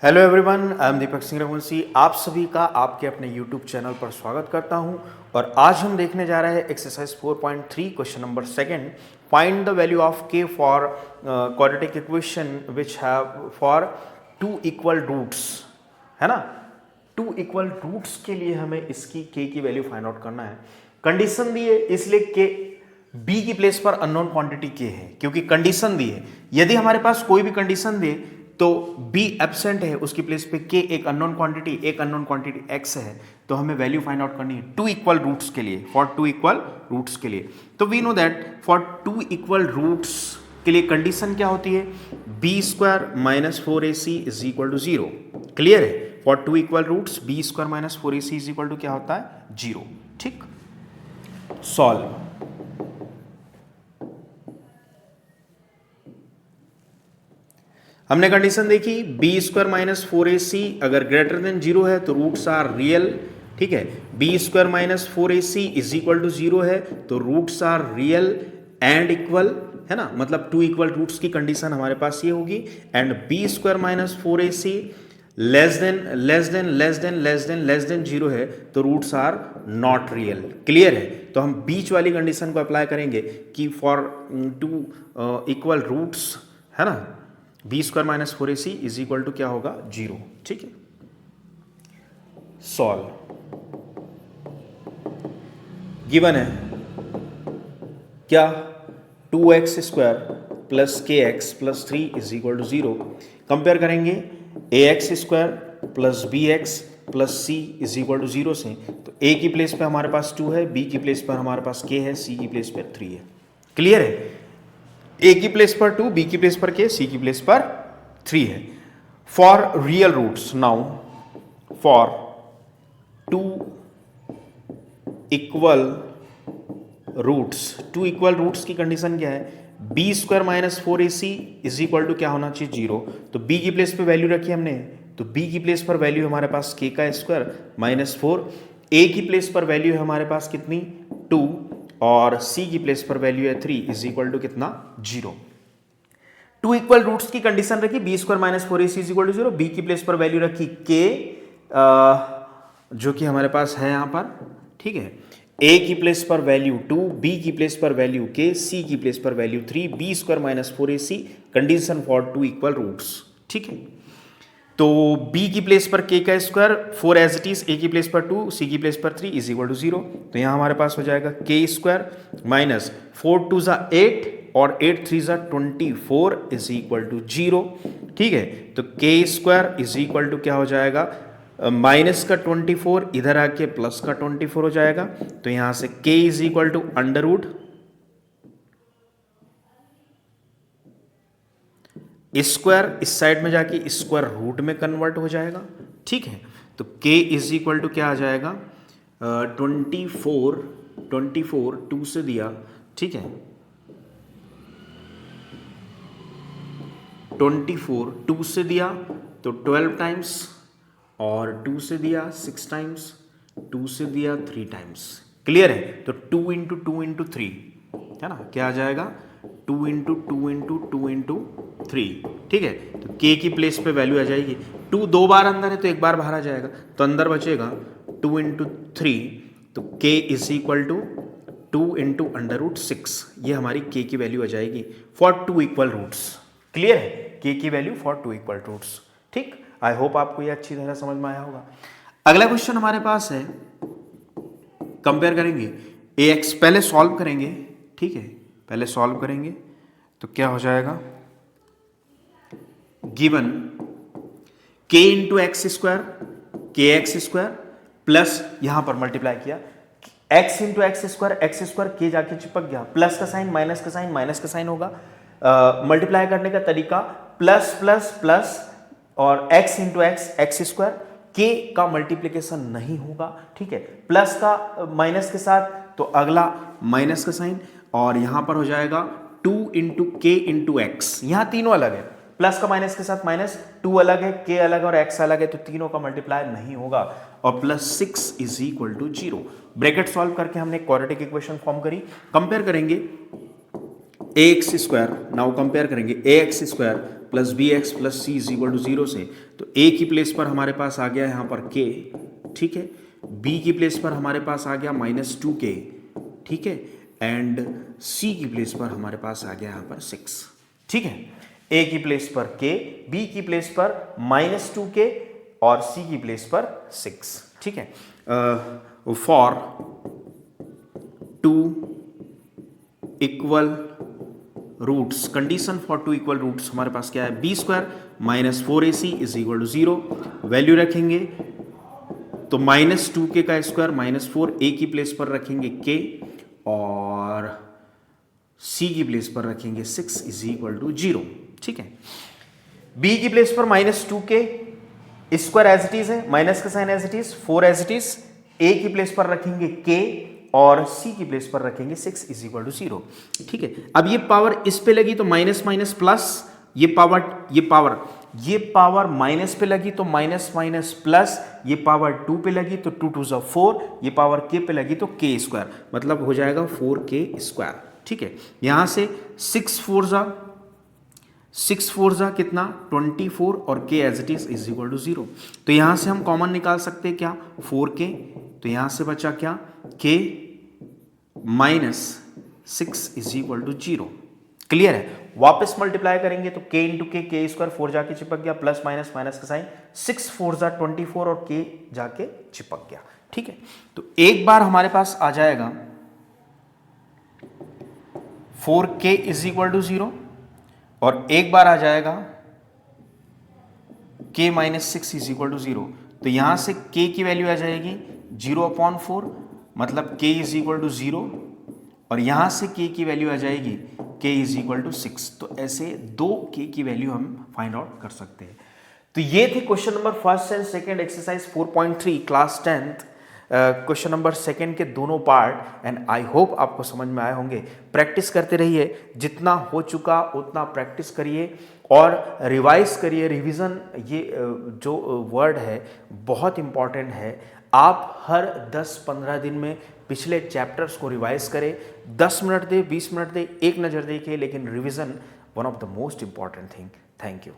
Hello everyone, I am Deepak Singh Raghuvanshi. आप सभी का आपके अपने यूट्यूब चैनल पर स्वागत करता हूं और आज हम देखने जा रहे हैं exercise 4.3 question number second. Find the value of k for quadratic equation which have for two equal roots, है ना। टू इक्वल रूट्स के लिए हमें इसकी के की वैल्यू फाइंड आउट करना है। कंडीशन दी है इसलिए के बी की प्लेस पर अननोन क्वांटिटी के है, क्योंकि कंडीशन दी है। यदि हमारे पास कोई भी कंडीशन दे तो बी एब्सेंट है, उसकी प्लेस पे के एक अननोन क्वांटिटी एक्स है, तो हमें वैल्यू फाइंड आउट करनी है टू इक्वल रूट्स के लिए, फॉर टू इक्वल रूट्स के लिए। तो we know that for two equal roots के लिए कंडीशन क्या होती है, B square minus 4ac is equal to 0। Clear है, for two equal roots b square minus 4ac is equal to क्या होता है, 0। ठीक, सॉल्व। हमने कंडीशन देखी बी स्क्वायर माइनस 4ac अगर ग्रेटर देन 0 है तो रूट्स आर रियल। ठीक है, B square minus 4ac is equal to 0 है तो roots are real and equal, है ना। मतलब टू इक्वल रूट्स की कंडीशन हमारे पास ये होगी। And b square minus 4ac less than 0 है तो roots are not real. Clear है, तो हम बीच वाली कंडीशन को अप्लाई करेंगे कि फॉर टू इक्वल रूट्स, है ना, b square minus 4ac is equal to क्या होगा, 0। ठीक है, सॉल्व। गिवन है क्या, 2x square plus k x plus 3 is equal to 0। Compare करेंगे ax square plus b x plus c is equal to 0 से, तो a की प्लेस पे हमारे पास 2 है, b की प्लेस पर हमारे पास k है, c की प्लेस पर 3 है। क्लियर है, a की प्लेस पर 2, b की प्लेस पर k, c की प्लेस पर 3 है। For real roots, now for two equal roots, two equal roots की कंडीशन क्या है, B square minus 4ac is equal to क्या होना चाहिए, 0। तो b की प्लेस पे वैल्यू रखी हमने, तो b की प्लेस पर वैल्यू हमारे पास k का स्क्वायर माइनस 4, a की प्लेस पर वैल्यू है हमारे पास कितनी, 2, और c की प्लेस पर वैल्यू है 3 इज इक्वल टू कितना, 0। टू इक्वल रूट्स की कंडीशन रखी b square minus 4ac is equal to 0, b की प्लेस पर वैल्यू रखी k जो कि हमारे पास है यहां पर। ठीक है, a की प्लेस पर वैल्यू 2, b की प्लेस पर वैल्यू k, c की प्लेस पर value 3, B square minus 4ac, condition for two equal roots. ठीक है, तो b की प्लेस पर k का square 4 as it is, a की प्लेस पर 2, c की प्लेस पर 3 इज इक्वल टू 0। तो यहां हमारे पास हो जाएगा k स्क्वायर माइनस 4 2 ज़ा 8 और 8 3 ज़ा 24 इज इक्वल टू 0। ठीक है, तो k square is equal to क्या हो जाएगा, माइनस का 24 इधर आके प्लस का 24 हो जाएगा। तो यहां से k is equal to under root square, इस साइड में जाके स्क्वायर रूट में कन्वर्ट हो जाएगा। ठीक है, तो k इज इक्वल टू क्या आ जाएगा, 24 2 से दिया। ठीक है, 24 2 से दिया तो 12 टाइम्स, और 2 से दिया 6 टाइम्स, 2 से दिया 3 टाइम्स। क्लियर है, तो 2 इंटू 2 इंटू 3, है ना, क्या आ जाएगा, 2 इंटू 2 इंटू 2 इंटू 3। ठीक है, तो k की प्लेस पे वैल्यू आ जाएगी, 2 दो बार अंदर है तो एक बार बाहर आ जाएगा, तो अंदर बचेगा 2 इंटू 3, तो k is equal to 2 into under root 6। ये हमारी k की वैल्यू आ जाएगी for two equal roots. Clear है, k की वैल्यू फॉर टू इक्वल रूट्स। ठीक, आई होप आपको ये अच्छी तरह समझ में आया होगा। अगला क्वेश्चन हमारे पास है, कंपेयर करेंगे ax, पहले सॉल्व करेंगे। ठीक है, पहले सॉल्व करेंगे तो क्या हो जाएगा, given k into x square, के एक्स स्क्वायर प्लस यहां पर मल्टीप्लाई किया x इंटू एक्स स्क्वायर के जाके चिपक गया, प्लस का साइन माइनस का साइन होगा। मल्टीप्लाई करने का तरीका प्लस प्लस प्लस और x इंटू एक्स स्क्वायर, के का मल्टीप्लीकेशन नहीं होगा। ठीक है, प्लस का माइनस के साथ तो अगला माइनस का साइन, और यहां पर हो जाएगा 2 इंटू के इंटू एक्स, यहां तीनों अलग है, प्लस का माइनस के साथ माइनस, 2 अलग है, के अलग और x अलग है, तो तीनों का मल्टीप्लाई नहीं होगा, और plus 6 is equal to 0। Bracket solve करके हमने क्वाड्रेटिक इक्वेशन फॉर्म करी। कंपेयर करेंगे a x square, now compare करेंगे a x square plus b x plus c is equal to 0 से, तो ए की प्लेस पर हमारे पास आ गया यहाँ पर के, ठीक है, बी की प्लेस पर हमारे पास आ गया -2k, ठीक है, एंड सी की प्लेस पर हमारे पास आ गया यहाँ पर 6, ठीक है, ए की प्लेस पर k, बी की प्लेस पर -2k और सी की प्लेस पर 6, ठीक है। For 2 equal roots, condition for 2 equal roots हमारे पास क्या है, B square minus 4ac is equal to 0, value रखेंगे तो -2k का स्क्वायर -4, ए की प्लेस पर रखेंगे k और सी की प्लेस पर रखेंगे 6 इज इक्वल टू 0, ठीक है। बी की प्लेस पर -2k square as it is है, माइनस का sign as it is, 4 as it is, a की प्लेस पर रखेंगे k और सी की प्लेस पर रखेंगे 6 इज इक्वल टू 0, ठीक है। अब ये पावर इस पे लगी तो माइनस माइनस प्लस, ये पावर माइनस पे लगी तो माइनस माइनस प्लस, ये पावर 2 पे लगी तो 2 2 4, ये पावर k पे लगी तो k स्क्वायर, मतलब हो जाएगा 4k स्क्वायर, ठीक है। यहां से 6 4 जा कितना 24 और k as it is equal to 0, तो यहां से हम कॉमन निकाल सकते हैं क्या 4k, तो यहां से बचा क्या k -6 is equal to 0, clear है। वापस मल्टीप्लाई करेंगे तो k इंटू k स्क्वायर 4 जाके चिपक गया, प्लस माइनस माइनस का साइन, 6 4 जा 24 और k जाके चिपक गया, ठीक है। तो एक बार हमारे पास आ जाएगा 4k इज इक्वल टू 0 और एक बार आ जाएगा k -6 इज इक्वल टू 0, तो यहां से k की वैल्यू आ जाएगी 0/4, मतलब k इज इक्वल टू 0, और यहां से k की वैल्यू आ जाएगी k इज इक्वल टू 6, तो ऐसे 2 k की वैल्यू हम फाइंड आउट कर सकते हैं। तो ये थे question number first and second exercise 4.3 class 10th question number second के दोनों पार्ट, एंड आई होप आपको समझ में आए होंगे। प्रैक्टिस करते रहिए, जितना हो चुका उतना प्रैक्टिस करिए और रिवाइज करिए। रिवीजन ये जो वर्ड है बहुत इंपॉर्टेंट है। आप हर 10-15 दिन में पिछले चैप्टर्स को रिवाइज करें, 10 मिनट दे, 20 मिनट दे, एक नज़र देखिए, लेकिन revision one of the most important thing. Thank you.